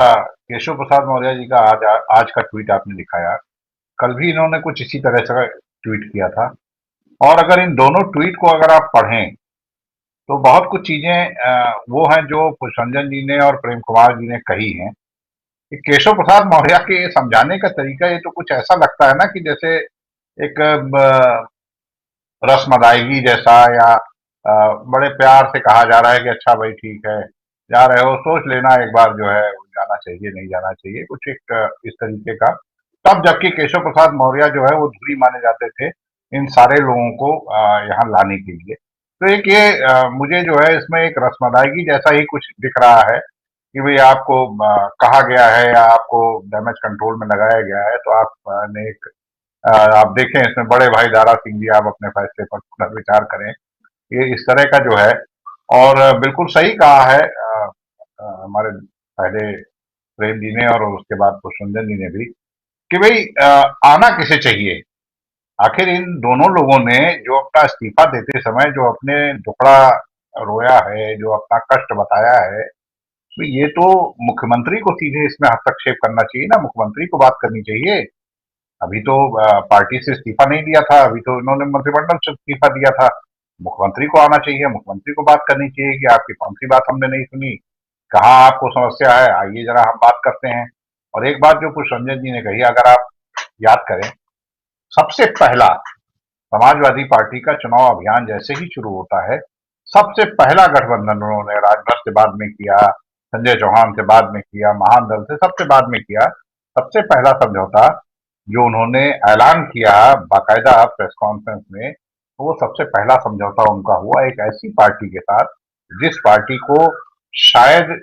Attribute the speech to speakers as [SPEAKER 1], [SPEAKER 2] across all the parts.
[SPEAKER 1] केशव प्रसाद मौर्य जी का आज का ट्वीट आपने दिखाया। कल भी इन्होंने कुछ इसी तरह से ट्वीट किया था। और अगर इन दोनों ट्वीट को अगर आप पढ़ें तो बहुत कुछ चीजें वो हैं जो पुष्परंजन जी ने और प्रेम कुमार जी ने कही हैं कि केशव प्रसाद मौर्य के समझाने का तरीका ये तो कुछ ऐसा लगता है ना कि जैसे एक रस्म अदायगी जैसा, या बड़े प्यार से कहा जा रहा है कि अच्छा भाई ठीक है, जा रहे हो सोच लेना एक बार जो है जाना चाहिए नहीं जाना चाहिए, कुछ एक इस तरीके का। तब जबकि केशव प्रसाद मौर्य जो है वो धुरी माने जाते थे इन सारे लोगों को यहाँ लाने के लिए। तो एक ये मुझे जो है इसमें एक रस्म अदायगी जैसा ही कुछ दिख रहा है कि भाई आपको कहा गया है या आपको डैमेज कंट्रोल में लगाया गया है, तो आप ने एक आप देखें इसमें बड़े भाई दारा सिंह जी आप अपने फैसले पर पुनर्विचार करें, ये इस तरह का जो है। और बिल्कुल सही कहा है हमारे पहले प्रेम जी ने और उसके बाद पुष्परंजन जी ने भी कि भाई आना किसे चाहिए। आखिर इन दोनों लोगों ने जो अपना इस्तीफा देते समय जो अपने दुखड़ा रोया है, जो अपना कष्ट बताया है, तो ये तो मुख्यमंत्री को सीधे इसमें हस्तक्षेप करना चाहिए ना, मुख्यमंत्री को बात करनी चाहिए। अभी तो पार्टी से इस्तीफा नहीं दिया था, अभी तो इन्होंने मंत्रिमंडल से इस्तीफा दिया था। मुख्यमंत्री को आना चाहिए, मुख्यमंत्री को बात करनी चाहिए कि आपकी कौन सी बात हमने नहीं सुनी, कहाँ आपको समस्या है, आइए जरा हम बात करते हैं। और एक बात जो पुष्परंजन जी ने कही, अगर आप याद करें, सबसे पहला समाजवादी पार्टी का चुनाव अभियान जैसे ही शुरू होता है, सबसे पहला गठबंधन उन्होंने राजभर से बाद में किया, संजय चौहान से बाद में किया, महान दल से सबसे बाद में किया। सबसे पहला समझौता जो उन्होंने ऐलान किया बाकायदा प्रेस कॉन्फ्रेंस में, तो वो सबसे पहला समझौता उनका हुआ एक ऐसी पार्टी के साथ जिस पार्टी को शायद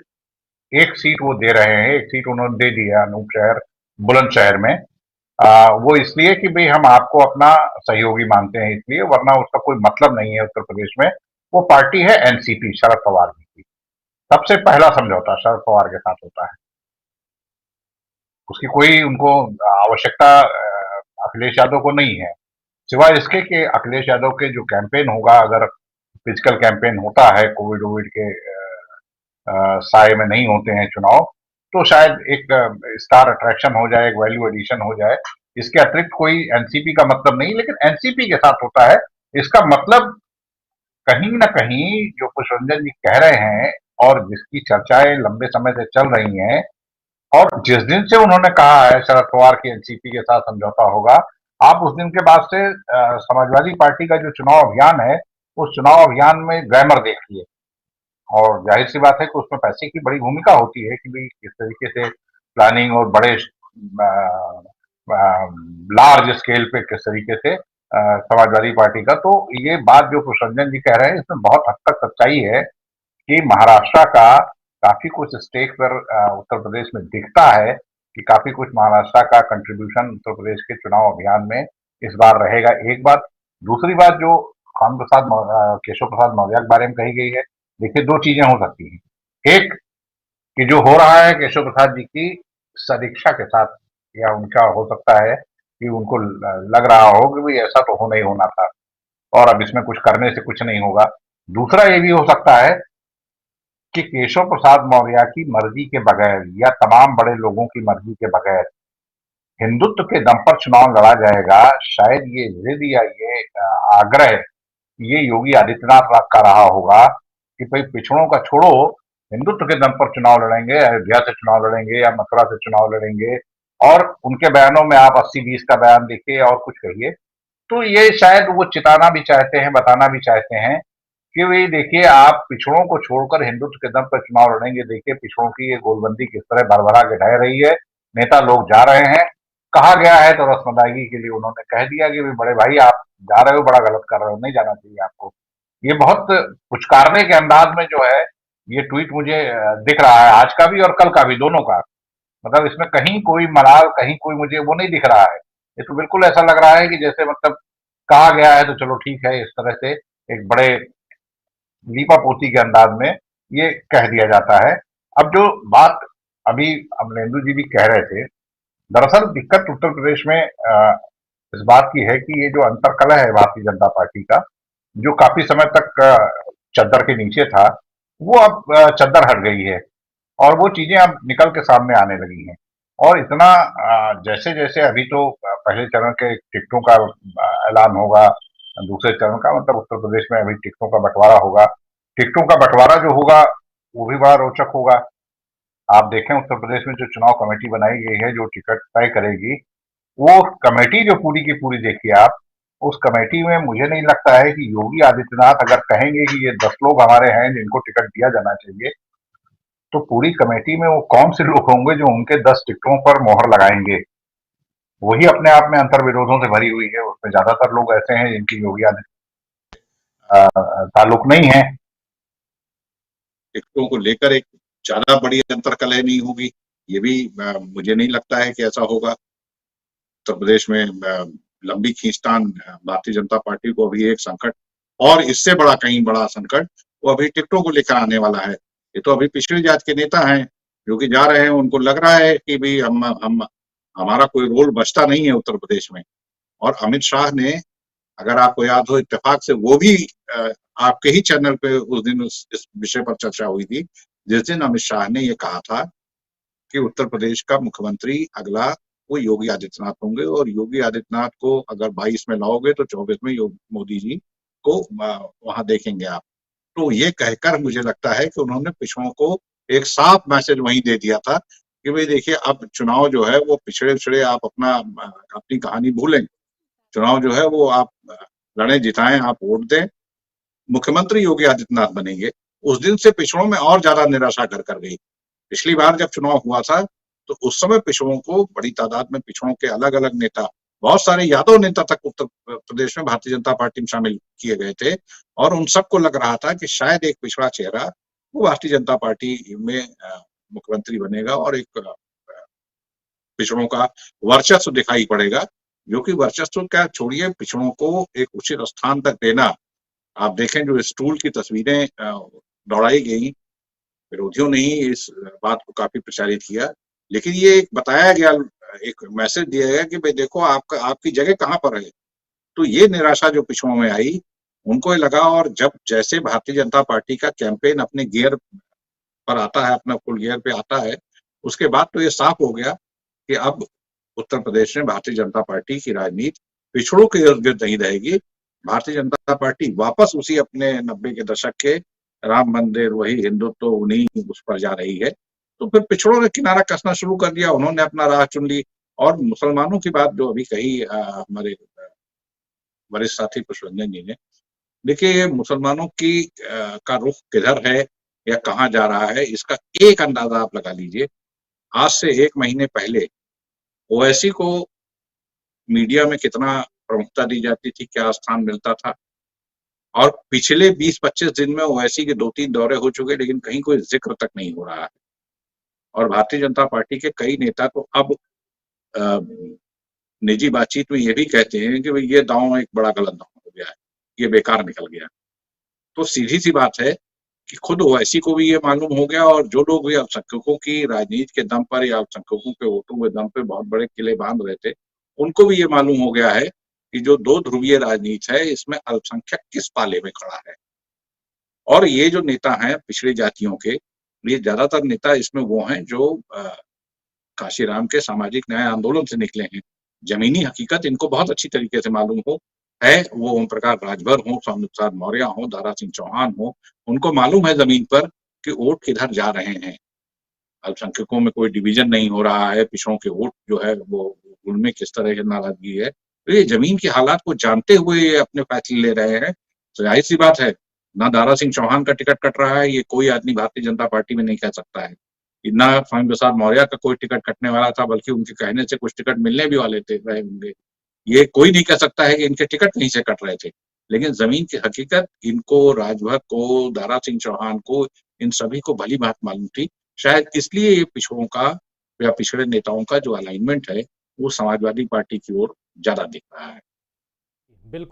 [SPEAKER 1] एक सीट वो दे रहे हैं, एक सीट उन्होंने दे दी है अनूपशहर बुलंदशहर में। वो इसलिए कि भाई हम आपको अपना सहयोगी मानते हैं, इसलिए, वरना उसका कोई मतलब नहीं है उत्तर प्रदेश में। वो पार्टी है एनसीपी, शरद पवार जी की। सबसे पहला समझौता शरद पवार के साथ होता है। उसकी कोई उनको आवश्यकता अखिलेश यादव को नहीं है, सिवाय इसके कि अखिलेश यादव के जो कैंपेन होगा, अगर फिजिकल कैंपेन होता है, कोविड वोविड के साए में नहीं होते हैं चुनाव, तो शायद एक स्टार अट्रैक्शन हो जाए, एक वैल्यू एडिशन हो जाए। इसके अतिरिक्त कोई एनसीपी का मतलब नहीं, लेकिन एनसीपी के साथ होता है। इसका मतलब कहीं ना कहीं जो पुष्परंजन जी कह रहे हैं और जिसकी चर्चाएं लंबे समय से चल रही हैं, और जिस दिन से उन्होंने कहा है शरद पवार की एनसीपी के साथ समझौता होगा, आप उस दिन के बाद से समाजवादी पार्टी का जो चुनाव अभियान है, उस चुनाव अभियान में ग्लैमर देखिए। और जाहिर सी बात है कि उसमें पैसे की बड़ी भूमिका होती है कि भाई किस तरीके से प्लानिंग और बड़े लार्ज स्केल पे किस तरीके से समाजवादी पार्टी का। तो ये बात जो पुष्परंजन जी कह रहे हैं इसमें बहुत हद तक सच्चाई है कि महाराष्ट्र का काफी कुछ स्टेक पर उत्तर प्रदेश में दिखता है कि काफी कुछ महाराष्ट्र का कंट्रीब्यूशन उत्तर प्रदेश के चुनाव अभियान में इस बार रहेगा। एक बात। दूसरी बात जो केशव प्रसाद मौर्य के बारे में कही गई है, देखिए दो चीजें हो सकती हैं। एक, कि जो हो रहा है केशव प्रसाद जी की सदिच्छा के साथ, या उनका हो सकता है कि उनको लग रहा हो कि भाई ऐसा तो हो नहीं होना था और अब इसमें कुछ करने से कुछ नहीं होगा। दूसरा ये भी हो सकता है कि केशव प्रसाद मौर्य की मर्जी के बगैर या तमाम बड़े लोगों की मर्जी के बगैर हिंदुत्व के दम पर चुनाव लड़ा जाएगा। शायद ये जिद या ये आग्रह ये योगी आदित्यनाथ का रहा होगा कि भाई पिछड़ों का छोड़ो, हिंदुत्व के दम पर चुनाव लड़ेंगे, अयोध्या से चुनाव लड़ेंगे या मथुरा से चुनाव लड़ेंगे। और उनके बयानों में आप 80-20 का बयान देखिए और कुछ कहिए, तो ये शायद वो चिताना भी चाहते हैं, बताना भी चाहते हैं कि भाई देखिए आप पिछड़ों को छोड़कर हिंदुत्व के दम पर चुनाव लड़ेंगे। देखिए पिछड़ों की ये गोलबंदी किस तरह भरभरा के ढह रही है, नेता लोग जा रहे हैं। कहा गया है तो रस्म अदायगी के लिए उन्होंने कह दिया कि भाई बड़े भाई आप जा रहे हो, बड़ा गलत कर रहे हो, नहीं जाना चाहिए आपको। ये बहुत पुचकारने के अंदाज में जो है ये ट्वीट मुझे दिख रहा है, आज का भी और कल का भी, दोनों का। मतलब इसमें कहीं कोई मलाल, कहीं कोई मुझे वो नहीं दिख रहा है। ये तो बिल्कुल ऐसा लग रहा है कि जैसे मतलब कहा गया है तो चलो ठीक है, इस तरह से एक बड़े लीपापोती के अंदाज में ये कह दिया जाता है। अब जो बात अभी अमलेंदु जी भी कह रहे थे, दरअसल दिक्कत उत्तर प्रदेश में इस बात की है कि ये जो अंतर्कलह है भारतीय जनता पार्टी का, जो काफी समय तक चद्दर के नीचे था, वो अब चद्दर हट गई है। और वो चीजें अब निकल के सामने आने लगी हैं। और इतना जैसे जैसे अभी तो पहले चरण के टिकटों का ऐलान होगा, दूसरे चरण का मतलब उत्तर प्रदेश में अभी टिकटों का बंटवारा होगा। टिकटों का बंटवारा जो होगा वो भी बड़ा रोचक होगा। आप देखें उत्तर प्रदेश में जो चुनाव कमेटी बनाई गई है जो टिकट तय करेगी, वो कमेटी जो पूरी की पूरी देखिए आप, उस कमेटी में मुझे नहीं लगता है कि योगी आदित्यनाथ अगर कहेंगे कि ये 10 लोग हमारे हैं जिनको टिकट दिया जाना चाहिए, तो पूरी कमेटी में वो कौन से लोग होंगे जो उनके 10 टिकटों पर मोहर लगाएंगे। वही अपने आप में अंतर विरोधों से भरी हुई है। उसमें ज्यादातर लोग ऐसे हैं जिनकी योगी आदित्यनाथ ताल्लुक नहीं है।
[SPEAKER 2] टिकटों को लेकर एक ज्यादा बड़ी अंतर्कलह नहीं होगी, ये भी मुझे नहीं लगता है कि ऐसा होगा। उत्तर प्रदेश में लंबी खींचतान भारतीय जनता पार्टी को अभी एक संकट, और इससे बड़ा कहीं बड़ा संकट वो अभी टिकटों को लेकर आने वाला है। ये तो अभी पिछड़ी जात के नेता हैं जो कि जा रहे हैं, उनको लग रहा है कि भाई हम हमारा कोई रोल बचता नहीं है उत्तर प्रदेश में। और अमित शाह ने, अगर आपको याद हो, इत्तेफाक से वो भी आपके ही चैनल पे उस दिन इस विषय पर चर्चा हुई थी, जिस दिन अमित शाह ने ये कहा था कि उत्तर प्रदेश का मुख्यमंत्री अगला वो योगी आदित्यनाथ होंगे, और योगी आदित्यनाथ को अगर 22 में लाओगे तो 24 में मोदी जी को वहां देखेंगे आप। तो ये कहकर मुझे लगता है कि उन्होंने पिछड़ों को एक साफ मैसेज वहीं दे दिया था कि भाई देखिए, अब चुनाव जो है वो पिछड़े पिछड़े आप अपनी कहानी भूलें। चुनाव जो है वो आप लड़े जिताएं, आप वोट दें, मुख्यमंत्री योगी आदित्यनाथ बनेंगे। उस दिन से पिछड़ों में और ज्यादा निराशा घर कर गई। पिछली बार जब चुनाव हुआ था तो उस समय पिछड़ों को बड़ी तादाद में, पिछड़ों के अलग अलग नेता, बहुत सारे यादव नेता तक उत्तर प्रदेश में भारतीय जनता पार्टी में शामिल किए गए थे, और उन सबको लग रहा था कि शायद एक पिछड़ा चेहरा वो भारतीय जनता पार्टी में मुख्यमंत्री बनेगा, और एक पिछड़ों का वर्चस्व दिखाई पड़ेगा। जो कि वर्चस्व क्या छोड़िए, पिछड़ों को एक उचित स्थान तक देना। आप देखें जो स्टूल की तस्वीरें दौड़ाई गई, विरोधियों ने ही इस बात को काफी प्रचारित किया, लेकिन ये एक बताया गया, एक मैसेज दिया गया कि भाई देखो आपका आपकी जगह कहाँ पर है। तो ये निराशा जो पिछड़ों में आई, उनको ये लगा, और जब जैसे भारतीय जनता पार्टी का कैंपेन अपने गियर पर आता है, अपना फुल गियर पे आता है, उसके बाद तो ये साफ हो गया कि अब उत्तर प्रदेश में भारतीय जनता पार्टी की राजनीति पिछड़ों के इर्द गिर्द नहीं रहेगी। भारतीय जनता पार्टी वापस उसी अपने 90 के दशक के राम मंदिर, वही हिंदुत्व, उन्हीं उस पर जा रही है। तो फिर पिछड़ों ने किनारा कसना शुरू कर दिया, उन्होंने अपना राह चुन ली। और मुसलमानों की बात जो अभी कही हमारे वरिष्ठ साथी पुष्परंजन जी ने, देखिए ये मुसलमानों की का रुख किधर है या कहाँ जा रहा है, इसका एक अंदाजा आप लगा लीजिए। आज से 1 महीने पहले ओवैसी को मीडिया में कितना प्रमुखता दी जाती थी, क्या स्थान मिलता था, और पिछले 20-25 दिन में ओवैसी के 2-3 दौरे हो चुके, लेकिन कहीं कोई जिक्र तक नहीं हो रहा है। और भारतीय जनता पार्टी के कई नेता तो अब निजी बातचीत में ये भी कहते हैं कि भाई ये दांव एक बड़ा गलत दांव हो गया है, ये बेकार निकल गया। तो सीधी सी बात है कि खुद ओवैसी को भी ये मालूम हो गया, और जो लोग भी अल्पसंख्यकों की राजनीति के दम पर या अल्पसंख्यकों के वोटों के दम पे बहुत बड़े किले बांध रहे थे, उनको भी ये मालूम हो गया है कि जो दो ध्रुवीय राजनीति है, इसमें अल्पसंख्यक किस पाले में खड़ा है। और ये जो नेता हैं पिछड़ी जातियों के, ये ज्यादातर नेता इसमें वो हैं जो काशीराम के सामाजिक न्याय आंदोलन से निकले हैं। जमीनी हकीकत इनको बहुत अच्छी तरीके से मालूम हो है, वो ओम प्रकाश राजभर हो, स्वामी प्रसाद मौर्य हो, दारा सिंह चौहान हो, उनको मालूम है जमीन पर कि वोट किधर जा रहे हैं। अल्पसंख्यकों में कोई डिवीजन नहीं हो रहा है, पिछड़ों के वोट जो है वो उनमें किस तरह की नाराजगी है, तो ये जमीन की हालात को जानते हुए ये अपने फैसले ले रहे हैं। तो जाहिर सी बात है, ना दारा सिंह चौहान का टिकट कट रहा है, ये कोई आदमी भारतीय जनता पार्टी में नहीं कह सकता है। ना स्वामी प्रसाद मौर्य का कोई टिकट कटने वाला था, बल्कि उनके कहने से कुछ टिकट मिलने भी वाले थे रहे होंगे। ये कोई नहीं कह सकता है कि इनके टिकट कहीं से कट रहे थे। लेकिन जमीन की हकीकत इनको, राजभर को, दारा सिंह चौहान को, इन सभी को भली बात मालूम थी। शायद इसलिए ये पिछड़ों का या पिछड़े नेताओं का जो अलाइनमेंट है वो समाजवादी पार्टी की ओर ज्यादा दिख रहा है।
[SPEAKER 3] बिल्कुल।